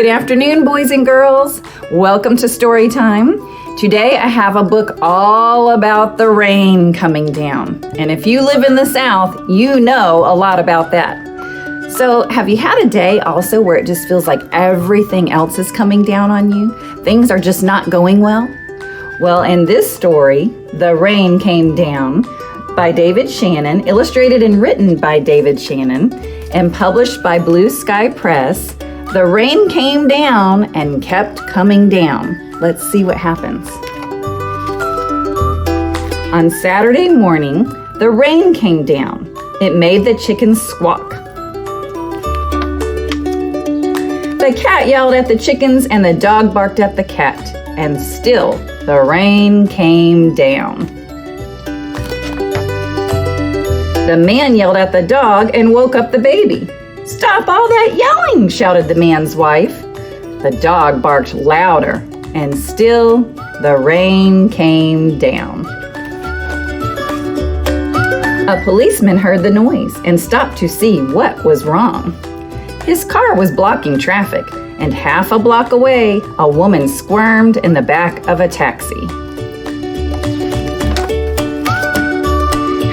Good afternoon, boys and girls. Welcome to Storytime. Today I have a book all about the rain coming down. And if you live in the South, you know a lot about that. So have you had a day also where it just feels like everything else is coming down on you? Things are just not going well? Well, in this story, The Rain Came Down by David Shannon, illustrated and written by David Shannon, and published by Blue Sky Press, the rain came down and kept coming down. Let's see what happens. On Saturday morning, the rain came down. It made the chickens squawk. The cat yelled at the chickens and the dog barked at the cat. And still, the rain came down. The man yelled at the dog and woke up the baby. "Stop all that yelling," shouted the man's wife. The dog barked louder, and still the rain came down. A policeman heard the noise and stopped to see what was wrong. His car was blocking traffic, and half a block away, a woman squirmed in the back of a taxi.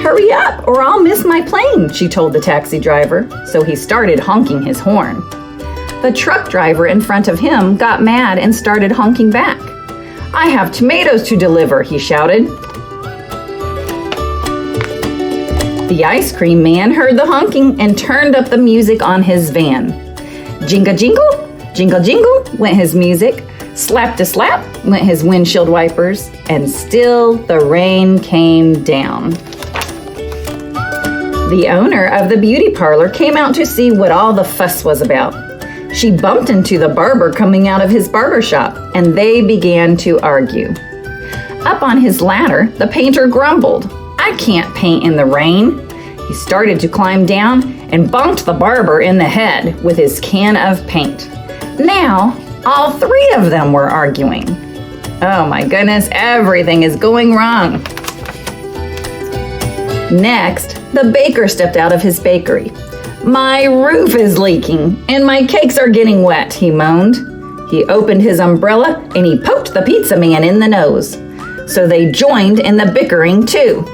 "Hurry up or I'll miss my plane," she told the taxi driver, so he started honking his horn. The truck driver in front of him got mad and started honking back. "I have tomatoes to deliver," he shouted. The ice cream man heard the honking and turned up the music on his van. Jingle jingle, jingle jingle went his music, slap to slap went his windshield wipers, and still the rain came down. The owner of the beauty parlor came out to see what all the fuss was about. She bumped into the barber coming out of his barber shop, and they began to argue. Up on his ladder, the painter grumbled, "I can't paint in the rain." He started to climb down and bonked the barber in the head with his can of paint. Now, all three of them were arguing. Oh my goodness, everything is going wrong. Next, the baker stepped out of his bakery. "My roof is leaking and my cakes are getting wet," he moaned. He opened his umbrella and he poked the pizza man in the nose. So they joined in the bickering too.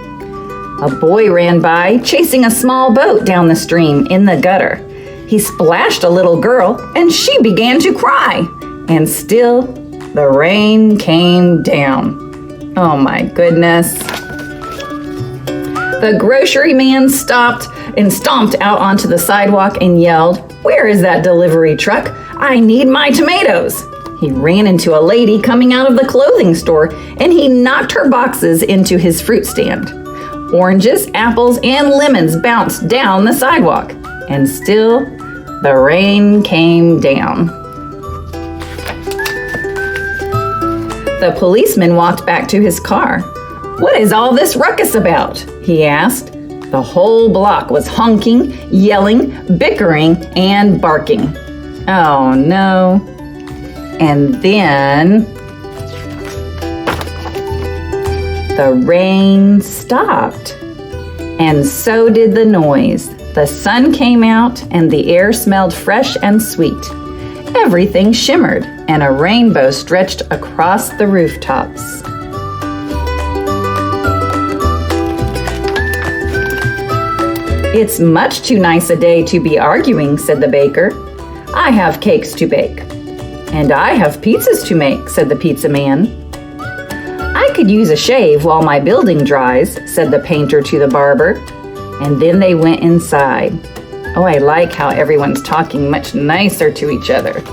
A boy ran by, chasing a small boat down the stream in the gutter. He splashed a little girl and she began to cry. And still, the rain came down. Oh my goodness. The grocery man stopped and stomped out onto the sidewalk and yelled, "Where is that delivery truck? I need my tomatoes." He ran into a lady coming out of the clothing store and he knocked her boxes into his fruit stand. Oranges, apples, and lemons bounced down the sidewalk. And still, the rain came down. The policeman walked back to his car. "What is all this ruckus about?" he asked. The whole block was honking, yelling, bickering, and barking. Oh no. And then the rain stopped. And so did the noise. The sun came out and the air smelled fresh and sweet. Everything shimmered and a rainbow stretched across the rooftops. "It's much too nice a day to be arguing," said the baker. "I have cakes to bake." "And I have pizzas to make," said the pizza man. "I could use a shave while my building dries," said the painter to the barber. And then they went inside. Oh, I like how everyone's talking much nicer to each other.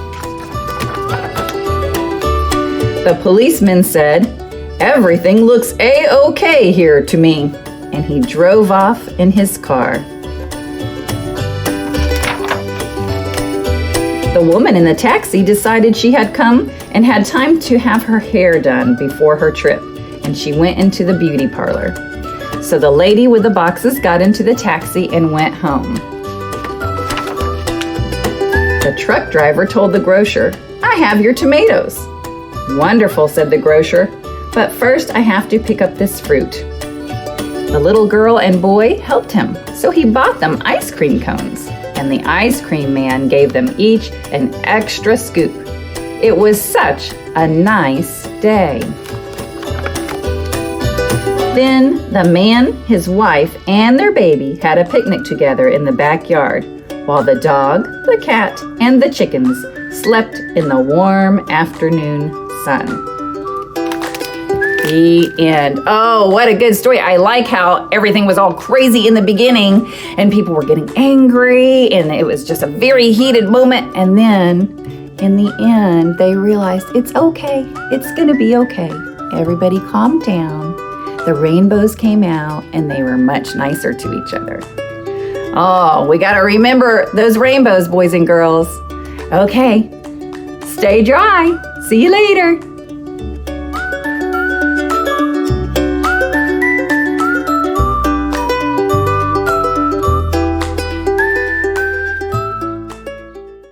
The policeman said, "Everything looks A-okay here to me." And he drove off in his car. The woman in the taxi decided she had come and had time to have her hair done before her trip, and she went into the beauty parlor. So the lady with the boxes got into the taxi and went home. The truck driver told the grocer, "I have your tomatoes." "Wonderful," said the grocer, "but first I have to pick up this fruit." The little girl and boy helped him, so he bought them ice cream cones. and the ice cream man gave them each an extra scoop. It was such a nice day. Then the man, his wife, and their baby had a picnic together in the backyard, while the dog, the cat, and the chickens slept in the warm afternoon sun. The end. Oh, what a good story. I like how everything was all crazy in the beginning and people were getting angry and it was just a very heated moment. And then in the end, they realized it's okay. It's going to be okay. Everybody calmed down. The rainbows came out and they were much nicer to each other. Oh, we got to remember those rainbows, boys and girls. Okay, stay dry. See you later.